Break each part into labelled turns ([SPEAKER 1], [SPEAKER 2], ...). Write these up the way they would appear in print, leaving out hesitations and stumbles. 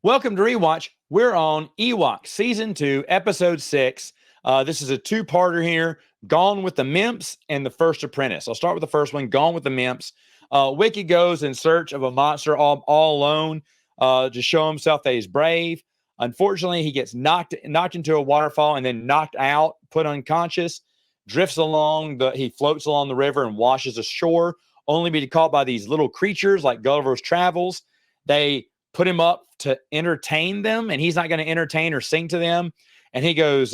[SPEAKER 1] Welcome to Rewatch. We're on Ewoks, Season 2, Episode 6. This is a two-parter here, Gone with the Mimphs and The First Apprentice. I'll start with the first one, Gone with the Mimphs. Wicked goes in search of a monster all alone to show himself that he's brave. Unfortunately, he gets knocked into a waterfall and then knocked out, put unconscious, drifts along, he floats along the river and washes ashore, only to be caught by these little creatures like Gulliver's Travels. They put him up to entertain them, and he's not going to entertain or sing to them. And he goes,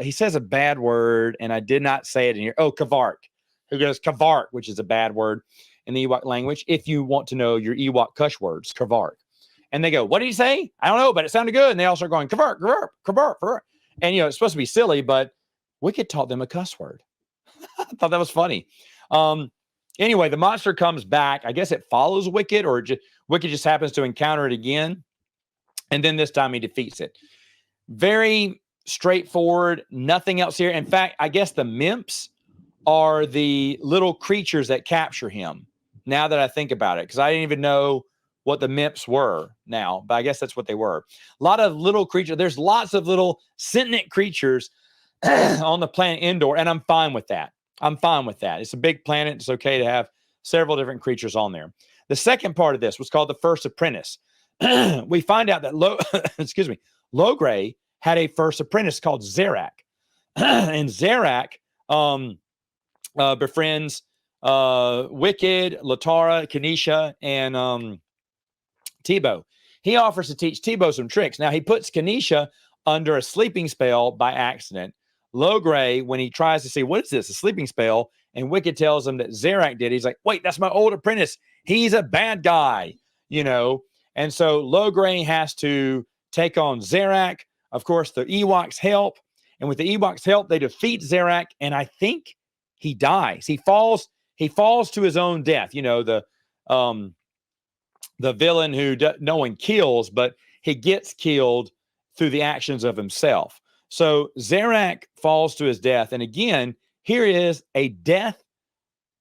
[SPEAKER 1] he says a bad word, and I did not say it in here. Oh, Kavark. Who goes, Kavark, which is a bad word in the Ewok language. If you want to know your Ewok cuss words, Kavark. And they go, what did he say? I don't know, but it sounded good. And they all start going, Kavark, Kavark, Kavark, Kavark. And, it's supposed to be silly, but Wicked taught them a cuss word. I thought that was funny. Anyway, the monster comes back. I guess it follows Wicked, or Wicked just happens to encounter it again. And then this time he defeats it. Very straightforward. Nothing else here. In fact, I guess the Mimphs are the little creatures that capture him. Now that I think about it, because I didn't even know what the Mimphs were now, but I guess that's what they were. A lot of little creatures. There's lots of little sentient creatures on the planet Endor, and I'm fine with that. I'm fine with that. It's a big planet. It's okay to have several different creatures on there. The second part of this was called The First Apprentice. We find out that Logray had a first apprentice called Zarak. And Zarak befriends Wicked, Latara, Kanisha, and Tebow. He offers to teach Tebow some tricks. Now, he puts Kanisha under a sleeping spell by accident. Logray, when he tries to see, what is this, a sleeping spell? And Wicked tells him that Zarak did. He's like, wait, that's my old apprentice. He's a bad guy, And so Logray has to take on Zarak. Of course, the Ewoks help. And with the Ewoks help, they defeat Zarak. And I think he dies. He falls to his own death. The villain who no one kills, but he gets killed through the actions of himself. So Zarak falls to his death. And again, here is a death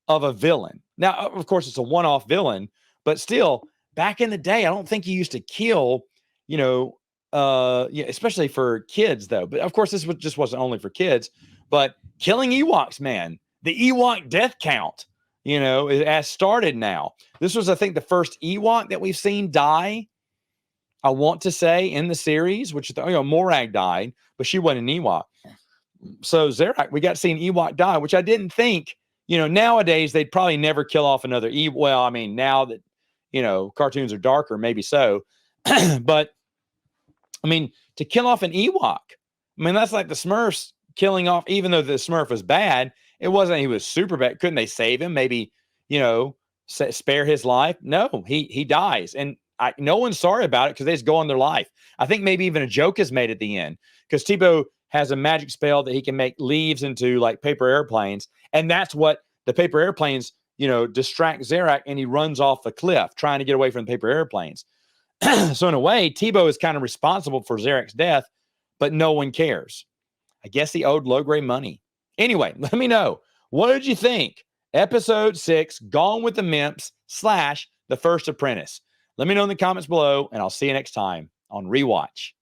[SPEAKER 1] of a villain. Now, of course, it's a one-off villain, but still, back in the day, I don't think he used to kill, especially for kids, though. But of course, this just wasn't only for kids, but killing Ewoks, man, the Ewok death count, it has started now. This was, I think, the first Ewok that we've seen die, I want to say, in the series, which, Morag died, but she wasn't an Ewok. So Zarak, we got to see an Ewok die, which I didn't think, nowadays they'd probably never kill off another Ewok. Well, I mean, now that, cartoons are darker, maybe so. But, I mean, to kill off an Ewok, that's like the Smurfs killing off, even though the Smurf was bad, it wasn't he was super bad. Couldn't they save him? Maybe, spare his life? No, he dies. And no one's sorry about it because they just go on their life. I think maybe even a joke is made at the end because Tebow has a magic spell that he can make leaves into like paper airplanes. And that's what the paper airplanes, distract Zarak, and he runs off the cliff trying to get away from the paper airplanes. So in a way, Tebow is kind of responsible for Zarak's death, but no one cares. I guess he owed Logray money. Anyway, let me know. What did you think? Episode 6, Gone with the Mimphs / The First Apprentice. Let me know in the comments below, and I'll see you next time on Rewatch.